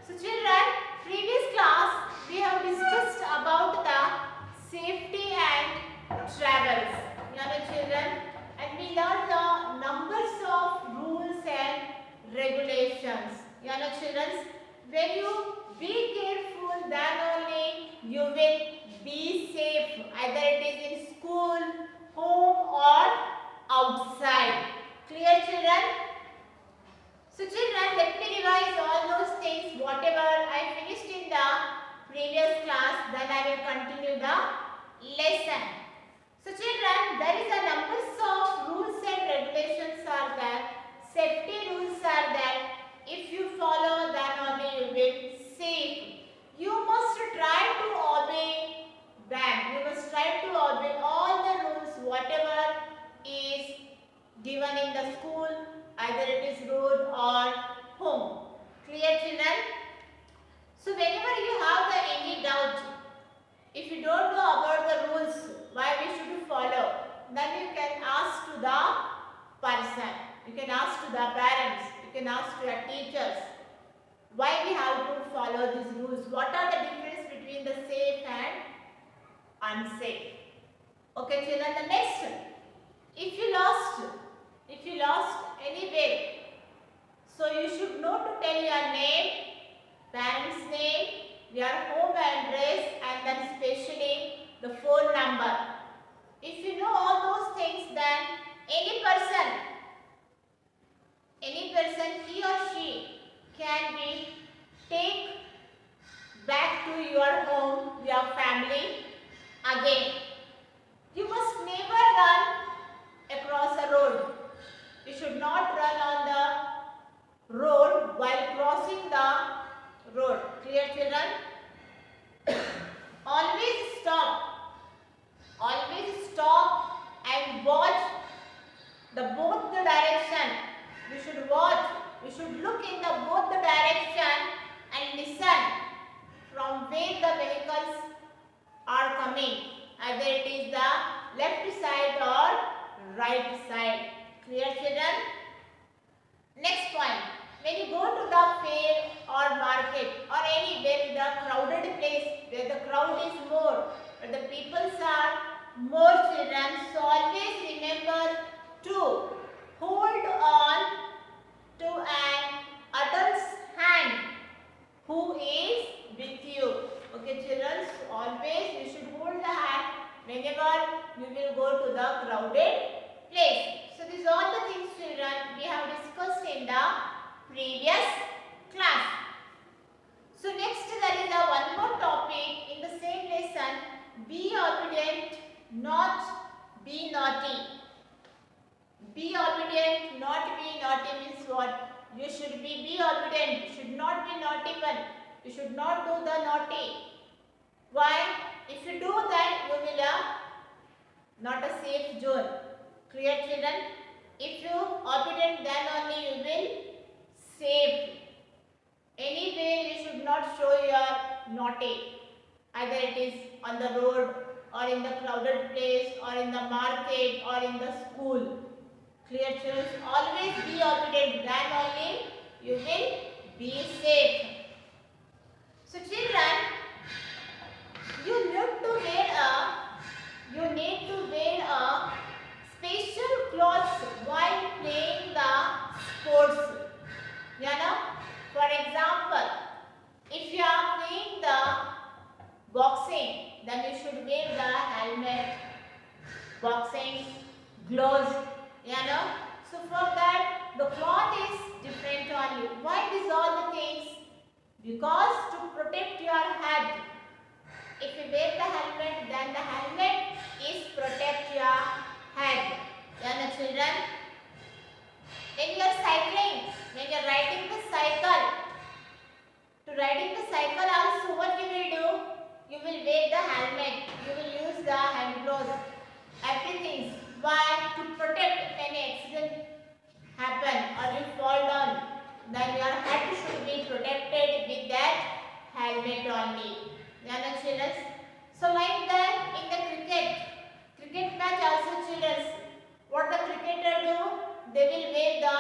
So children, previous class we have discussed about the safety and travels. Children, and we learned the numbers of rules and regulations. Children, when you be careful, then only you will be safe. Either it is in school, home, or outside. Clear, children? So children, let me revise all those things, whatever I finished in the previous class, then I will continue the lesson. So children, there is a numbers of rules and regulations are there, safety rules are there. If you follow, then only you will save. You must try to obey them. You must try to obey all the rules, whatever is given in the school, either it is road or home. Clear, children? So whenever you have any doubt, if you don't know about the rules, why we should follow, then you can ask to the person, you can ask to the parents, you can ask to your teachers, why we have to follow these rules, what are the difference between the safe and unsafe. Okay, children, the next, if you lost anywhere, so you should know to tell your name, parents' name, your home address, and then especially the phone number. If you know all those things, then any person, he or she can be take back to your home, your family again. You must never run across a road. You should not run on the road while crossing the road. Clear, children? Always stop and watch both the direction. You should watch, you should look in both the direction and listen from where the vehicles are coming. Either it is the left side or right side. Clear, children? Next point. When you go to the fair or market or anywhere in the crowded place where the crowd is more, where the peoples are more, children, so always remember to hold on to an adult's hand who is with you. Okay, children, so always you should hold the hand whenever you will go to the crowded place. So these are all the things, children, we have discussed in the previous class. So next there is one more topic in the same lesson. Be obedient, not be naughty. Be obedient, not be naughty means what? You should be obedient. You should not be naughty one. You should not do the naughty. Why? If you do that, you will not a safe zone. Clear, children? If you obedient, then only you will save. Anywhere you should not show your naughty. Either it is on the road or in the crowded place or in the market or in the school. Clear, children? Always be obedient, then only you will be safe. So children, you need to wear a special clothes while playing the sports. For example, if you are playing the boxing, then you should wear the helmet, boxing gloves. So for that, the cloth is different only. Why these all the things? Because to protect your head. If you wear the helmet, then the helmet is protect your head. Children, when you are cycling, when you are riding the cycle, also what you will do? You will wear the helmet, you will use the hand gloves, everything. Why? To protect if any accident happen or you fall down, then your head should be protected with that helmet only. Children. So like that in the cricket match also, children, what the cricketer do? They will wear the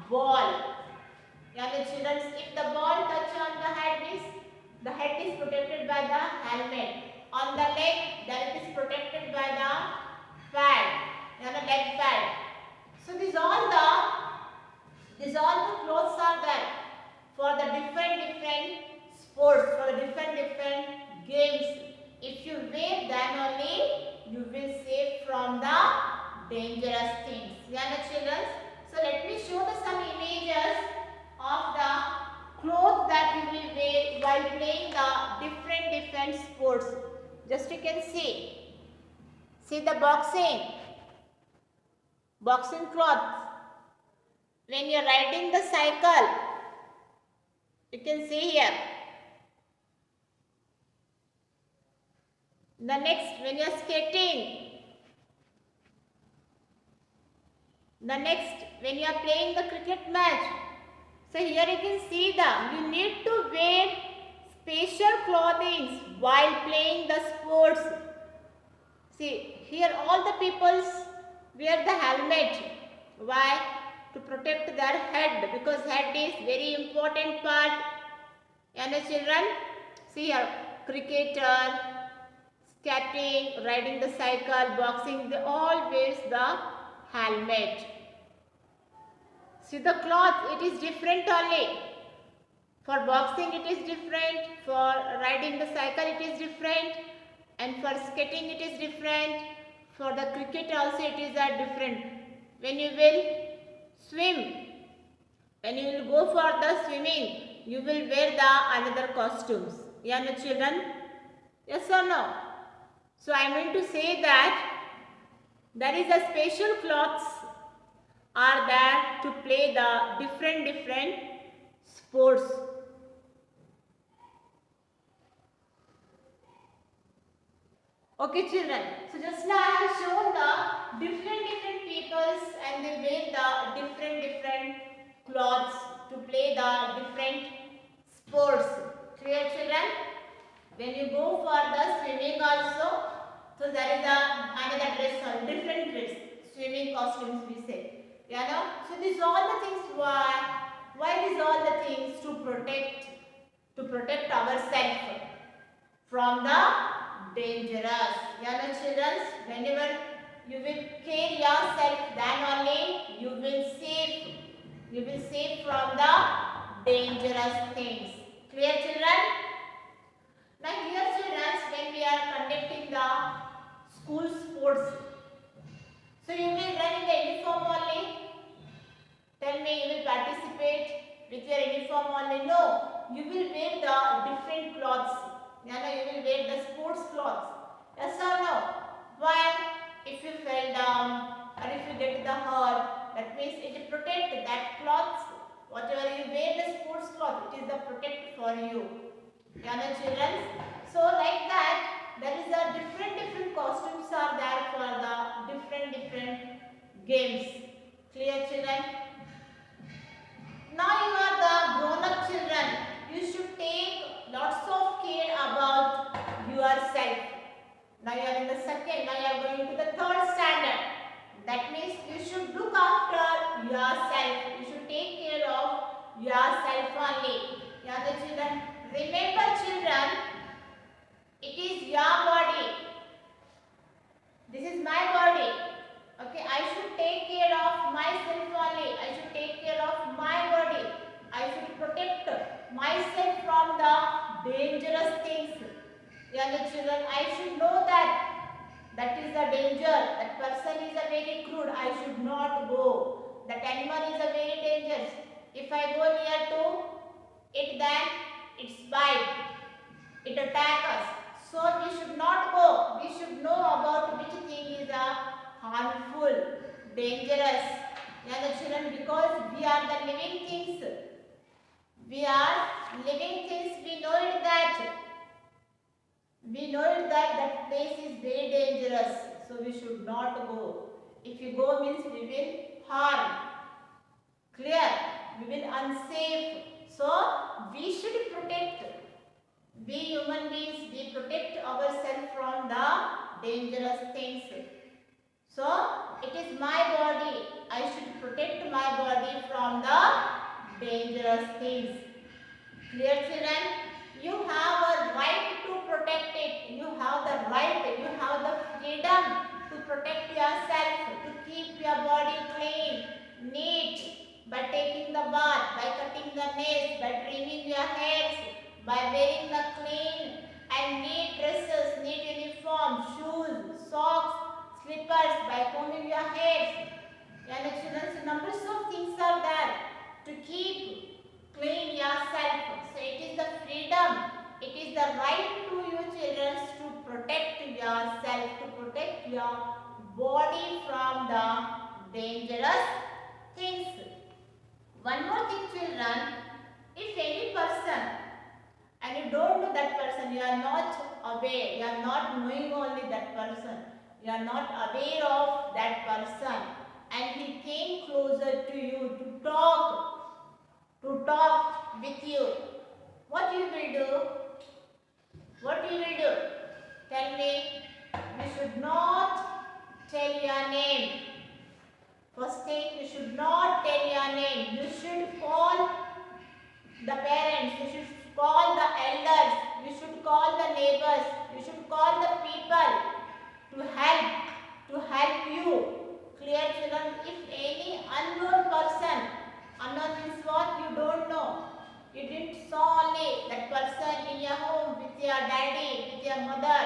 ball. Yeah, the children, if the ball touch on the head is protected by the helmet. On the leg, then it is protected by the pad, yeah, the leg pad. So these all the clothes are there for the different sports, for the different games. If you wear them only, you will save from the dangerous things. Yeah, the children. So let me show some images of the clothes that you will wear while playing the different sports. Just you can see. See the boxing clothes. When you are riding the cycle, you can see here. The next, when you are skating. The next, when you are playing the cricket match. So here you can see you need to wear special clothing while playing the sports. See, here all the peoples wear the helmet. Why? To protect their head, because head is very important part. And the children, see here, cricketer, skating, riding the cycle, boxing, they all wear the helmet. See the cloth, it is different only. For boxing it is different, for riding the cycle it is different, and for skating it is different, for the cricket also it is different. When you will swim, when you will go for the swimming, you will wear the another costumes. Yeah, no children? Yes or no? So I mean to say that there is a special clothes are there to play the different sports. Okay children, so just now I have shown the different peoples and they wear the different clothes to play the different sports. Clear children? When you go for the swimming also, so there is another dress, different dress, swimming costumes we say. Yeah, no? So these all the things why these all the things to protect ourselves from the dangerous. Yeah, no children, whenever you will care yourself, then only you will save from the dangerous things. Clear children? Now here children, when we are conducting the school sports, so you will run in the uniform only. Tell me, you will participate with your uniform only? No, you will wear the different clothes. Yeah, no, you will wear the sports clothes. Yes or no? Why? If you fell down or if you get the hurt, that means it will protect that clothes. Whatever you wear the sports cloth, it is the protect for you. Yeah, no children. So like that, there is a different costumes are there for the different games. Clear children? Now you are the grown-up children. You should take lots of care about yourself. Now you are in the second, now you are going to the third standard. That means you should look after yourself. You should take care of yourself only. Yeah, the children. Remember children, it is your body. This is my body. Okay, I should take care of myself only. I should take care of my body. I should protect myself from the dangerous things. Yeah, the children, I should know that is the danger. That person is a very crude. I should not go. That animal is a very dangerous. If I go near to it, then it's bite. It attacks us. So we should not go. We should know about which thing is harmful, dangerous. Yeah, the children, because we are the living things. We are living things. We know it that. We know it that place is very dangerous. So we should not go. If you go means we will harm. Clear? We will unsafe. So we should protect. We human beings, we protect ourselves from the dangerous things. So it is my body. I should protect my body from the dangerous things. Clear, children? You have a right to protect it. You have the right, you have the freedom to protect yourself, to keep your body clean, neat, by taking the bath, by cutting the nails, by trimming your hairs, by wearing the clean and neat dresses, neat uniform, shoes, socks, slippers, by combing your hairs. And children, numbers of things are there to keep clean yourself. So it is the freedom, it is the right to you children to protect yourself, to protect your body from the dangerous things. One more thing children, if any person and you don't know that person, you are not aware, you are not knowing only that person, you are not aware of that person and he came closer to you to talk with you, what you will do? What you will do? Tell me. You should not tell your name. First thing, you should not tell your name. You should call the parents. You should call the elders. You should call the neighbors. You should call the people to help you. Clear children? If any unknown person, unknown means what? You don't know. You didn't saw only that person in your home with your daddy, with your mother,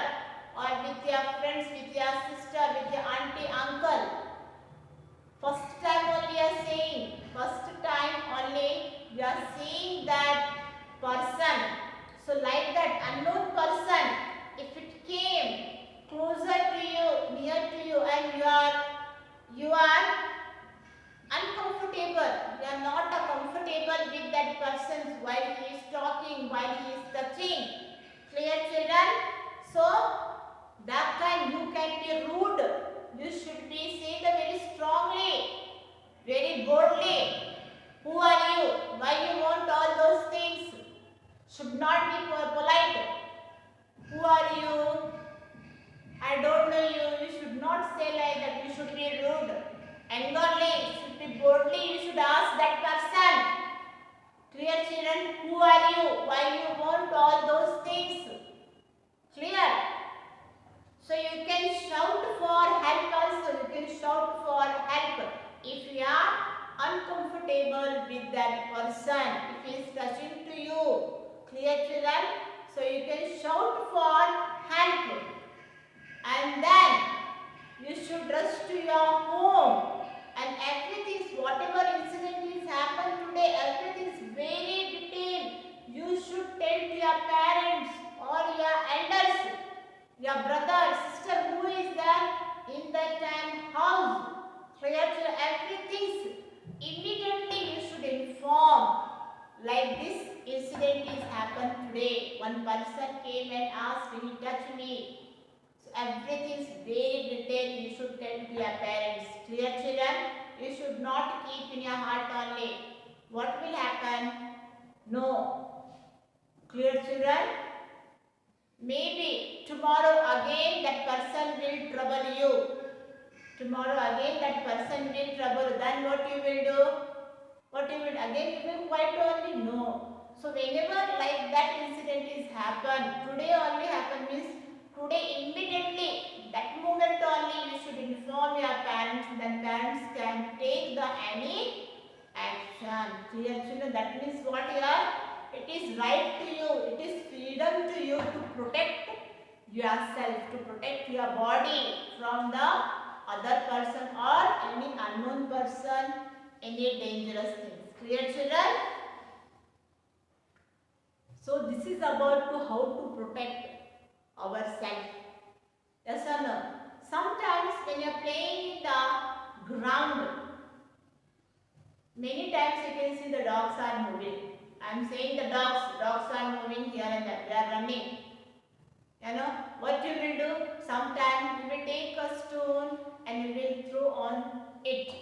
or with your friends, with your sister, with your auntie, uncle. First time only you are seeing. First time only you are seeing that person. So like that unknown person, if it came closer to you, near to you, and you are uncomfortable, you are not comfortable with that person while he is talking, while he is touching. Clear children? So that time you can be rude. You should be say the very strongly, very boldly. Who are you? Why you want all those things? Should not be polite. Who are you? I don't know you. You should not say like that. You should be rude. Angrily, you should be boldly. You should ask that person. Clear children? Who are you? Why you want all those things? Clear? So you can shout for help also. You can shout for help if you are uncomfortable with that person, if he is touching to you. Clear children? So you can shout for help. And then you should rush to your home and everything, whatever incident is happened today, everything is very detailed. You should tell to your parents or your elders, your brother, sister, who is there in that time house. Clear to everything. Immediately you should inform. Like this incident is happened today. One person came and asked, he touched me. So everything is very detailed. You should tell to your parents. Clear children? You should not keep in your heart only. What will happen? No. Clear children? Maybe tomorrow again that person will trouble you. Tomorrow again that person will trouble. Then what you will do? What you will again you will quiet only? No. So whenever like that incident is happened, today only happen means today immediately, that moment only you should inform your parents, then parents can take the any action. Clear children? That means what here? It is right to you, it is freedom to you to protect yourself, to protect your body from the other person or any unknown person, any dangerous things. Clear children? So this is about to how to protect ourselves. Yes or no? Sometimes when you are playing in the ground, many times you can see the dogs are moving. I am saying the dogs are moving here and there, they are running. You know, what you will do? Sometimes you will take a stone and you will throw on it.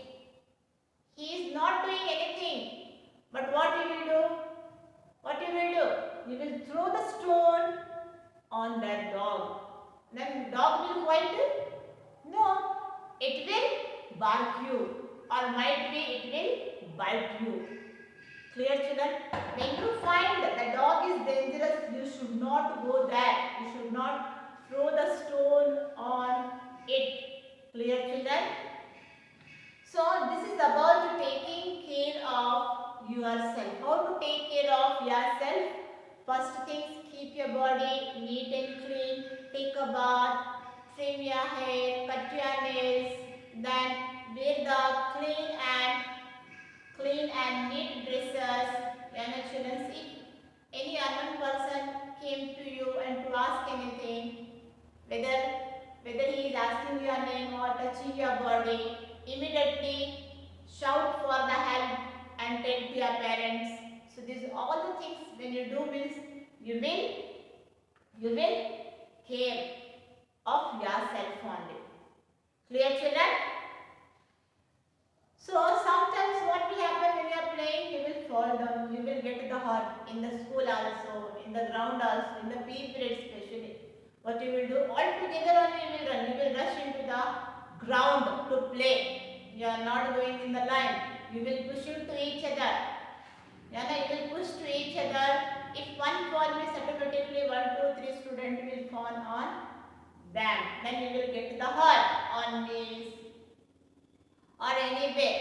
He is not doing anything. But what you will do? What you will do? You will throw the stone on that dog. Then dog will bite? No. It will bark you. or might be it will bite you. Clear children? When you find the dog is dangerous, you should not go there. You should not throw the stone on it. Clear children? So this is about taking care of yourself. How to take care of yourself? First things, keep your body neat and clean. Take a bath, trim your hair, cut your nails. Then wear the clean and neat dresses. Children, if any unknown person came to you and to ask anything, whether he is asking your name or touching your body, immediately shout for the help and tell to your parents. So these are all the things when you do means you will care of yourself only. Clear children? So sometimes what will happen when you are playing, you will fall down, you will get the hurt in the school also, in the ground also, in the PE period especially. What you will do, all together only you will run, you will rush into the ground to play. You are not going in the line, you will push into each other. You will push to each other. If one fall means automatically 1, 2, 3 students will fall on them. Then you will get the hurt on knees or anywhere.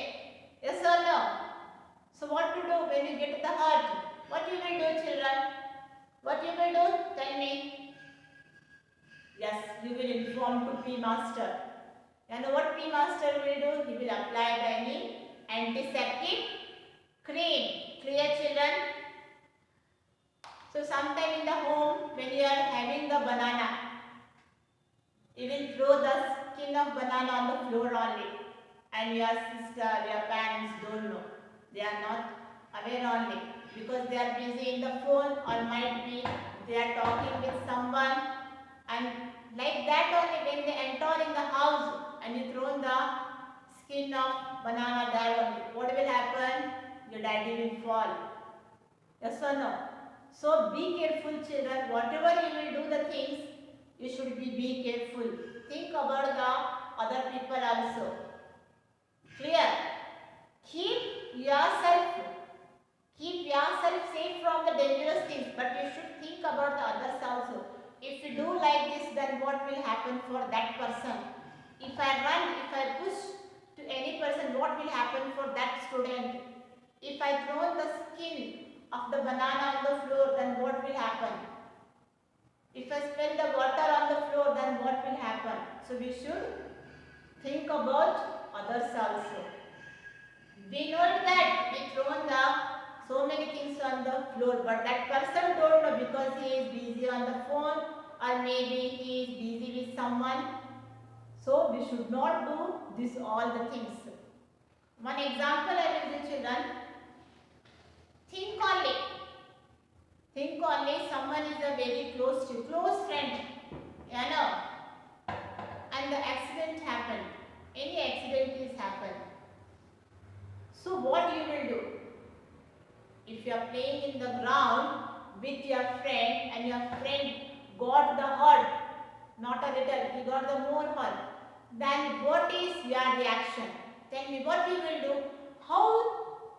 Yes or no? So what to do when you get the hurt? What you will do, children? What you will do? Tell me. Yes, you will inform to P master. You know what P master will do? He will apply any antiseptic cream. Clear children? So sometime in the home when you are having the banana, you will throw the skin of banana on the floor only. And your sister, your parents don't know. They are not aware only because they are busy in the phone or might be they are talking with someone, and like that only when they enter in the house and you throw the skin of banana there only, what will happen? Your daddy will fall. Yes or no? So be careful children, whatever you will do the things, you should be careful. Think about the other people also. Clear? Keep yourself safe from the dangerous things, but you should think about the others also. If you do like this, then what will happen for that person? If I run, if I push to any person, what will happen for that student? If I throw the skin of the banana on the floor, then what will happen? If I spill the water on the floor, then what will happen? So we should think about others also. We know that we thrown the so many things on the floor, but that person don't know because he is busy on the phone or maybe he is busy with someone. So we should not do this all the things. One example I will give children. Think only someone is a very close friend, and the accident happened. Any accident is happened. So what you will do? If you are playing in the ground with your friend and your friend got the hurt, not a little, he got the more hurt, then what is your reaction? Tell me what you will do. How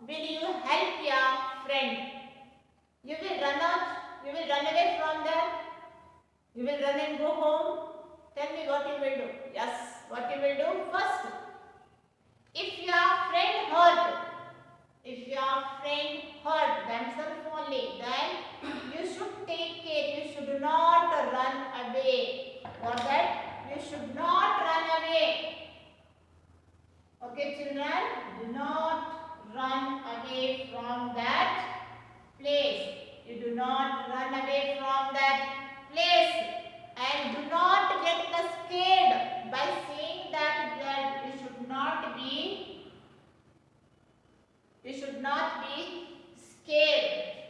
will you help your friend? You will run out, you will run away from there, you will run and go home. Tell me what you will do. Yes, what you will do first. If your friend hurt themselves only, then you should take care. You should not run away. What that? You should not run away. Okay, children, do not run away from that place. You do not run away from that place, and do not get scared by seeing that blood. You should not be scared.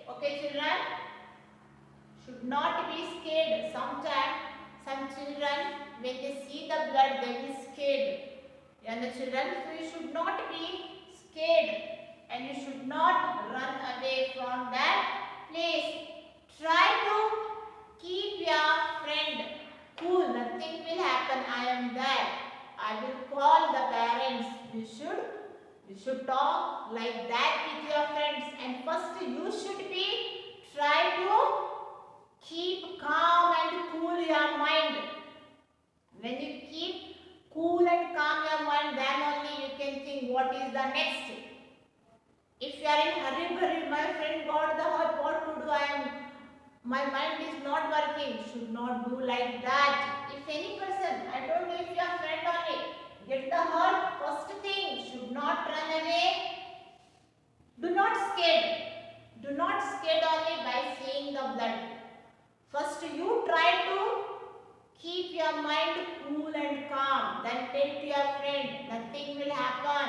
Okay, children? Should not be scared. Sometimes some children, when they see the blood, they will be scared. And the children, so you should not be scared, and you should not run away from that place. Try to keep your friend cool. Nothing will happen. I am there. I will call the parents. You should You should talk like that with your friends. And first you should be try to keep calm and cool your mind. When you keep cool and calm your mind, then only you can think what is the next. If you are in hurry, my friend got the hurt, what to do? My mind is not working. Should not do like that. If any person, I don't know if your friend only, get the hurt, first thing, should not run away. Do not scared. Do not scared only by seeing the blood. First you try to keep your mind cool and calm. Then tell to your friend, nothing will happen.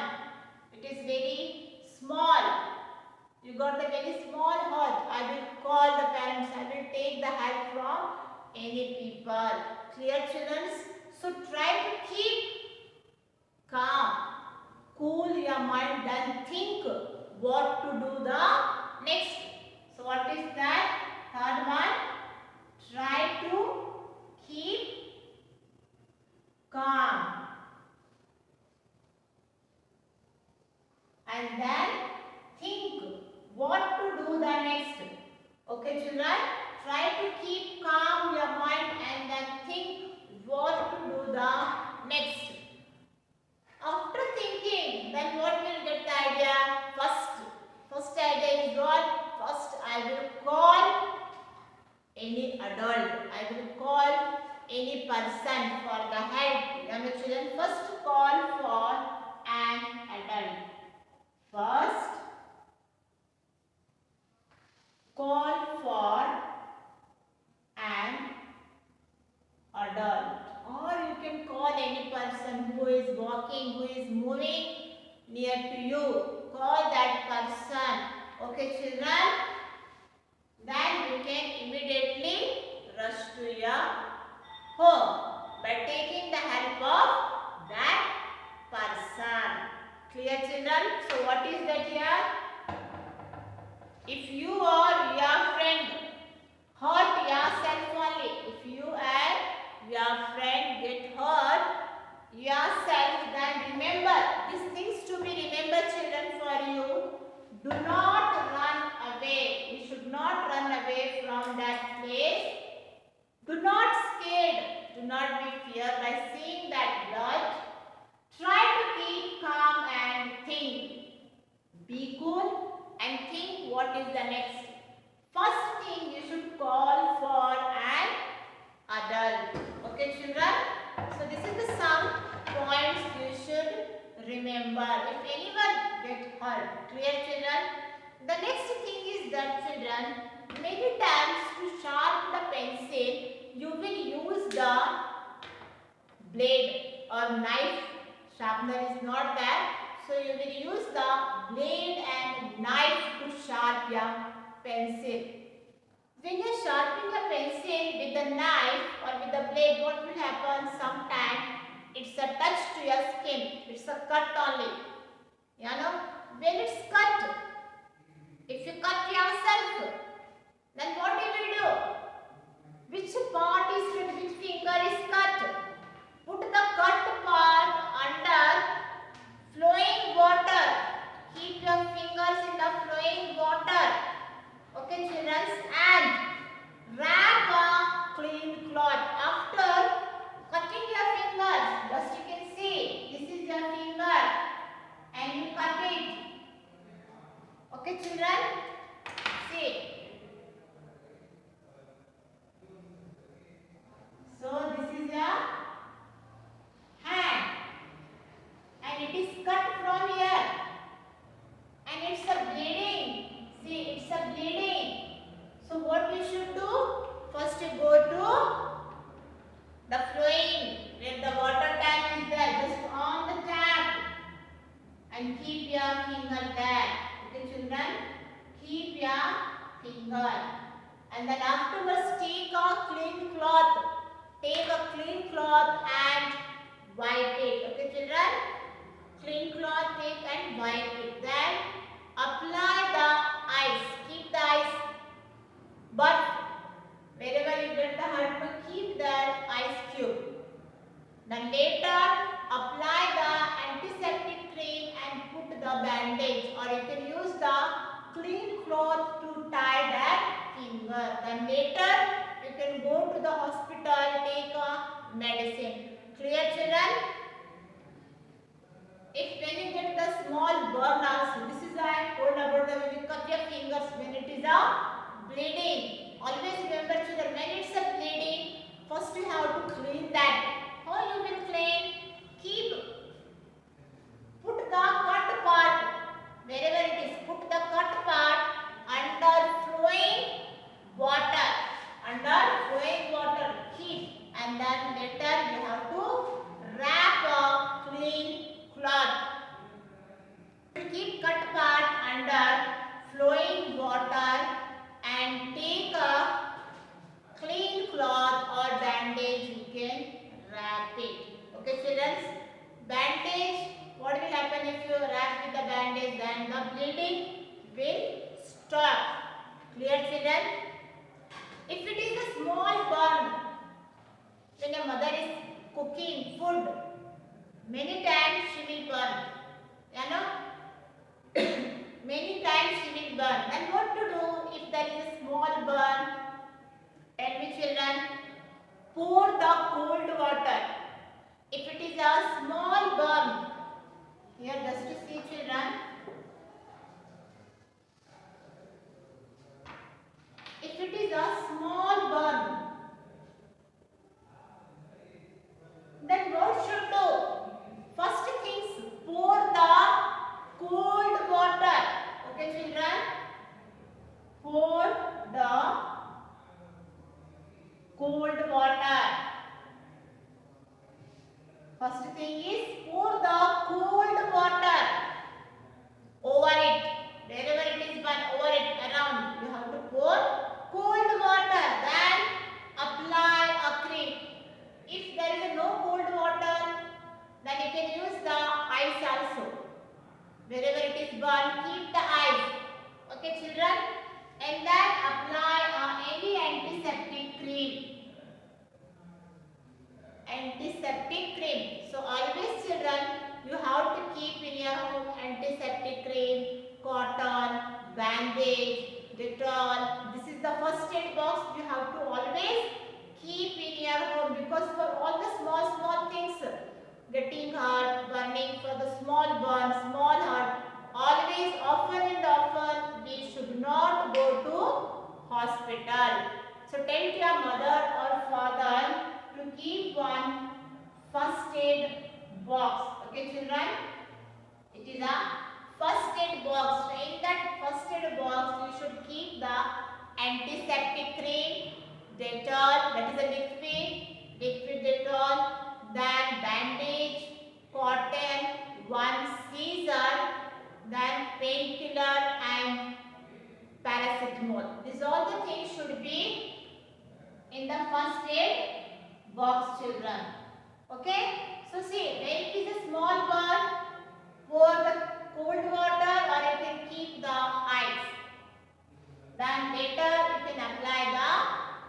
It is very small. You got the very small hurt. I will call the parents. I will take the help from any people. Clear, children? So try to keep calm. Cool your mind. Then think what to do the next. So what is that? Third one. Try to keep calm. And then think what to do the next. Okay, children? Try to keep calm your mind and then think what to do the next. After thinking, then what will get the idea? First idea is what? First I will call any adult. I will call any person for the help. Young children, first call for an adult. First call for an adult, or you can call any person who is walking, who is moving near to you. Call that person. Okay, children? Then you can immediately rush to your home by taking the help of that person. Clear, children? So what is that here? If you or your friend hurt yourself only, if you and your friend get hurt yourself, then remember these things to be remembered, children, for you. Do not run away. You should not run away from that place. Do not scared. Do not be feared by seeing that blood. Try to keep calm and think. Be cool and think what is the next. First thing, you should call for an adult. Okay, children? So this is the some points you should remember if anyone get hurt. Clear, children? The next thing is that, children, many times to sharpen the pencil, you will use the blade or knife. Sharpener is not there. So you will use the blade and knife to sharpen your pencil. When you sharpen your pencil with the knife or with the blade, what will happen? Sometimes it's a touch to your skin. It's a cut only. You know, when it's cut, if you cut yourself, then what you will do? Which part is cut? Which finger is cut? Put the cut part under flowing water. Keep your fingers in the flowing water. Okay, children, and wrap a clean cloth. After cutting your fingers, just you can see, this is your finger and you cut it. Okay, children, see. So this is your hand and it is cut from here and it's a bleeding. See, it's a bleeding. So what you should do? First you go to the flowing where the water tap is there. Just on the tap and keep your finger there. Okay, children? Keep your finger. And then afterwards take a clean cloth. Take a clean cloth and wipe it. Okay, children? Clean cloth take and wipe it. Then apply the ice. Keep the ice. But wherever you get the hurt, keep the ice cube. Then later apply the antiseptic cream and put the medicine. Clear children? If when you get the small burn also, this is I told about the when you cut your fingers when it is a bleeding. Always remember children, when it's a bleeding, first you have to clean that. How you will clean? Put the cut part, wherever it is, put the cut part under flowing water. Keep, and then later you have to wrap a clean cloth. Keep cut part under flowing water and take a clean cloth or bandage, you can wrap it. Okay children, bandage, what will happen if you wrap with the bandage? Then the bleeding will stop. Clear children? If it is a small burn, when a mother is cooking food, many times she will burn. You know? Many times she will burn. And what to do if there is a small burn? Tell me children. Pour the cold water. If it is a small burn, here just to see children. If it is a small burn, then what should do? First things, pour the cold water. Okay children? Pour the cold water. First thing is pour the cold water over it. Wherever it is burn, over it, around, you have to pour cold water. Then apply a cream. If there is no cold water, then you can use the ice also. Wherever it is burn, keep the ice. Okay children? And then apply any antiseptic cream. Antiseptic cream. So always children, you have to keep in your home antiseptic cream, cotton, bandage, Dettol. This is the first aid box you have to always keep in your home, because for all the small things, getting hurt, burning, for the small burn, small hurt, always often we should not go to hospital. So tell to your mother or father to keep one first aid box. Okay children? It is a first aid box. So in that first aid box you should keep the antiseptic cream, Dettol, that is a liquid Dettol, then bandage, cotton, one scissor, then painkiller and paracetamol. These all the things should be in the first aid box children. Okay? So see, when it is a small burn, pour the cold water or you can keep the ice. Then later you can apply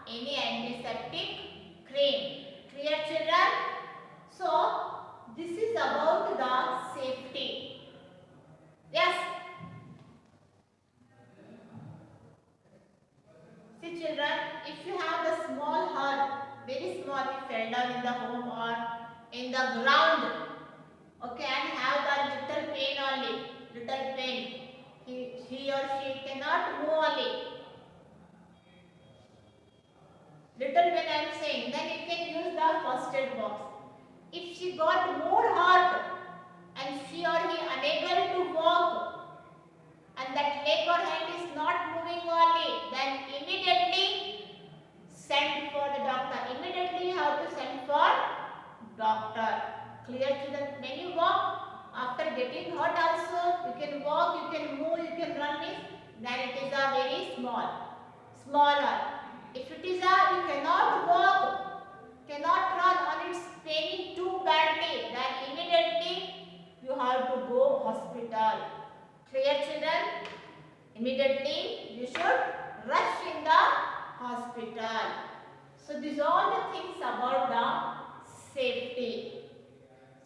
any antiseptic cream. Clear children? So this is about the safety. Yes. See children, if you have the small hurt, very small, you fell down in the home or in the ground, okay, and have the little pain only, little pain, he or she cannot move only, little pain I am saying, then you can use the first aid box. If she got more hurt and she or he unable to walk and that leg or hand is not moving only, then immediately send for the doctor. Immediately you have to send for doctor. Clear children? When you walk, after getting hurt also, you can walk, you can move, you can run it, then it is a very smaller. If it is a, you cannot walk, cannot run and it's paining too badly, then immediately you have to go hospital. Clear children? Immediately you should rush in the hospital. So these are all the things about the safety.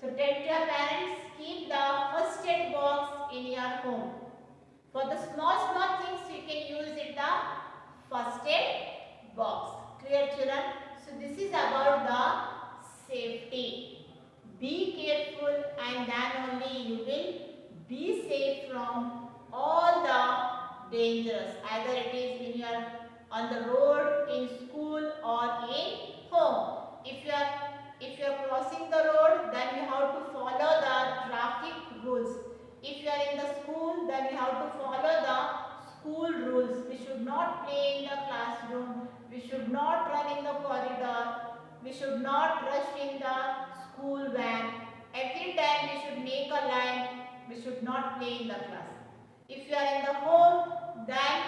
So tell your parents, keep the first aid box in your home. For the small things you can use it the first aid box. Clear children? So this is about the and then only you will be safe from all the dangers. Either it is in your on the road, in school or in home. If you are crossing the road, then you have to follow the traffic rules. If you are in the school, then you have to follow the school rules. We should not play in the classroom. We should not run in the corridor. We should not rush in the school van. Every time we should make a line. We should not play in the class. If you are in the home, then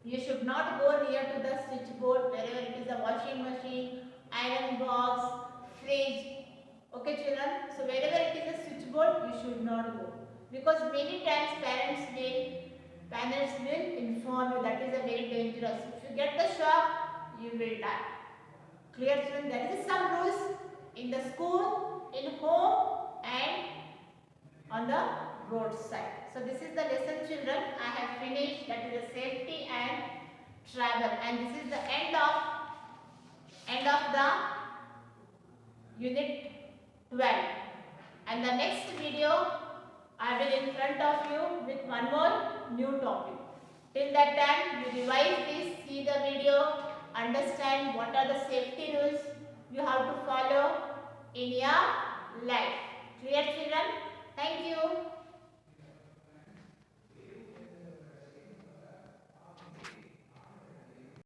you should not go near to the switchboard, wherever it is a washing machine, iron box, fridge. Okay children, so wherever it is a switchboard, you should not go. Because many times parents will inform you that is a very dangerous. If you get the shock, you will die. Clear children? There is some rules in the school, in home and on the roadside. So this is the lesson children. I have finished, that is the safety and travel, and this is the end of the unit 12. And the next video I will in front of you with one more new topic. Till that time you revise this, see the video, understand what are the safety rules you have to follow in your life. Clear children? Thank you.